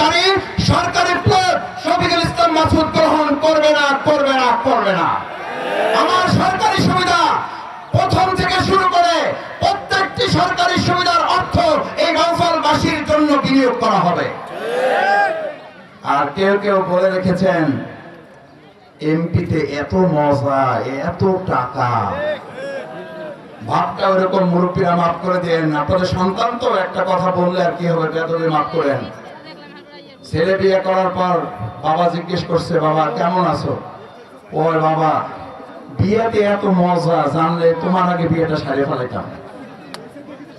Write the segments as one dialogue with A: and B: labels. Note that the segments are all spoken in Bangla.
A: গাড়ি সরকারি প্লট শফিকুল ইসলাম মাসুদ গ্রহণ করবে না, করবে না, করবে না। আমার সরকারি সুবিধা প্রথম থেকে শুরু করে প্রত্যেকটি সরকারি সুবিধার অর্থ এই বাউফলবাসীর জন্য বিনিয়োগ করা হবে। আর কেউ কেউ বলে রেখেছেন এমপিতে এত মজা, এত টাকা। ভাবটা ওরকম, মুরব্বীরা মাফ করে দেন। আপনাদের সন্তান তো একটা কথা বললে আর কি হবে, বেদবি মাফ করেন। ছেলে বিয়ে করার পর বাবা জিজ্ঞেস করছে, বাবা কেমন আছো? ওই বাবা বিয়েতে এত মজা, জানলে তোমার আগে বিয়েটা সারিয়ে ফেলাইতাম।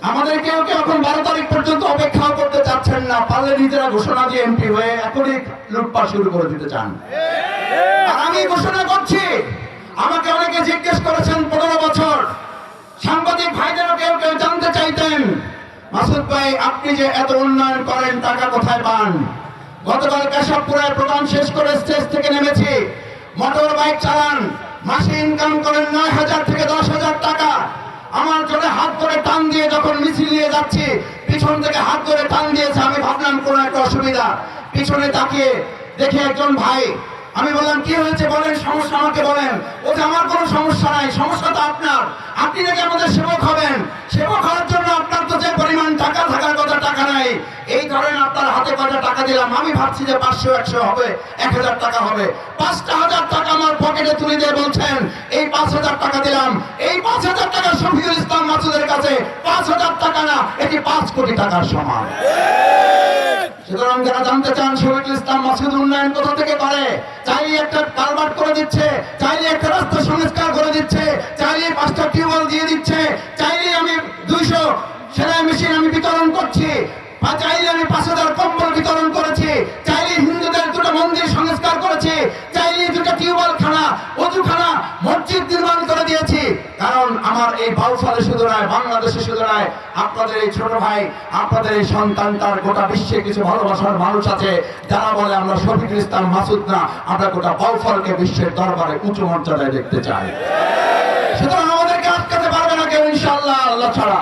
A: আমাদের কেউ কেউ এখন 12 তারিখ পর্যন্ত অপেক্ষা করতে চাচ্ছেন না, পারলে নিজেরা ঘোষণা দিয়ে এমপি হয়ে এখনই লুটপাট শুরু করে দিতে চান। আর আমি ঘোষণা করছি, আমাকে অনেকে জিজ্ঞেস করেছেন 15 বছর, সাংবাদিক ভাইদেরও কেউ কেউ জানতে চাইতেন, মাসুদ ভাই আপনি যে এত উন্নয়ন করেন টাকা কোথায় পান? গতকাল কেশবপুরের প্রোগ্রাম শেষ করে স্টেজ থেকে নেমেছি, মোটর বাইক চালান, মাসে ইনকাম করেন 9,000 থেকে 10,000 টাকা। আমার জন্য হাত ধরে টান দিয়ে যখন মিছিল নিয়ে যাচ্ছি, পিছন থেকে হাত ধরে টান দিয়েছে। আমি ভাবলাম কোনো একটা অসুবিধা, পিছনে তাকিয়ে দেখে একজন ভাই। আমি বললাম কি হয়েছে বলেন, সমস্যা আমাকে বলেন। ও যে আমার কোনো সমস্যা নাই, সমস্যা তো আপনার, আপনি নাকি আমাদের সেবক হবেন। সেবক হওয়ার জন্য আপনার তো যে পরিমাণ টাকা থাকার কথা টাকা নাই, এই ধরেন আপনার হাতে কয়টা টাকা দিলাম, আমি ভাবছি যে 500, 100 হবে, 1000 টাকা হবে। 5,000 টাকা আমার পকেটে তুলে দিয়ে বলছেন এই 5,000 টাকা দিলাম। এই 5,000 টাকা শফিকুল ইসলাম মাসুদের কাছে 5,000 টাকা না, এটি 5 কোটি টাকার সমান। সুতরাং যারা জানতে চান শফিকুল ইসলাম মাসুদ উন্নয়ন কোথা থেকে করে, চাইলে একটা কালভার্ট করে দিচ্ছে, চাইলে একটা রাস্তা সংস্কার করে দিচ্ছে, চাইলে 5টা টিউবওয়েল দিয়ে দিচ্ছে, চাইলে আমি 200 সেলাই মেশিন আমি বিতরণ করছি, চাইলে আমি 5,000 কম্বল বিতরণ করেছি, চাইলে হিন্দুদের 2টা মন্দির সংস্কার করেছি, চাইলে 2টা টিউবওয়েল খানা, অজুখানা, মসজিদ নির্মাণ করে দিয়েছি। কারণ আমার এই বাউফলে শুধু নয়, বাংলাদেশে শুধু নয়, আপনাদের এই ছোট ভাই, আপনাদের এই সন্তান, তার গোটা বিশ্বে কিছু ভালোবাসার মানুষ আছে যারা বলে আমরা শফিকুল ইসলাম মাসুদ না, আমরা গোটা বাউফলকে বিশ্বের দরবারে উঁচু মর্যাদায় দেখতে চাই। সুতরাং আমাদেরকে আটকাতে পারবে না কেউ ইনশাআল্লাহ, আল্লাহ ছাড়া।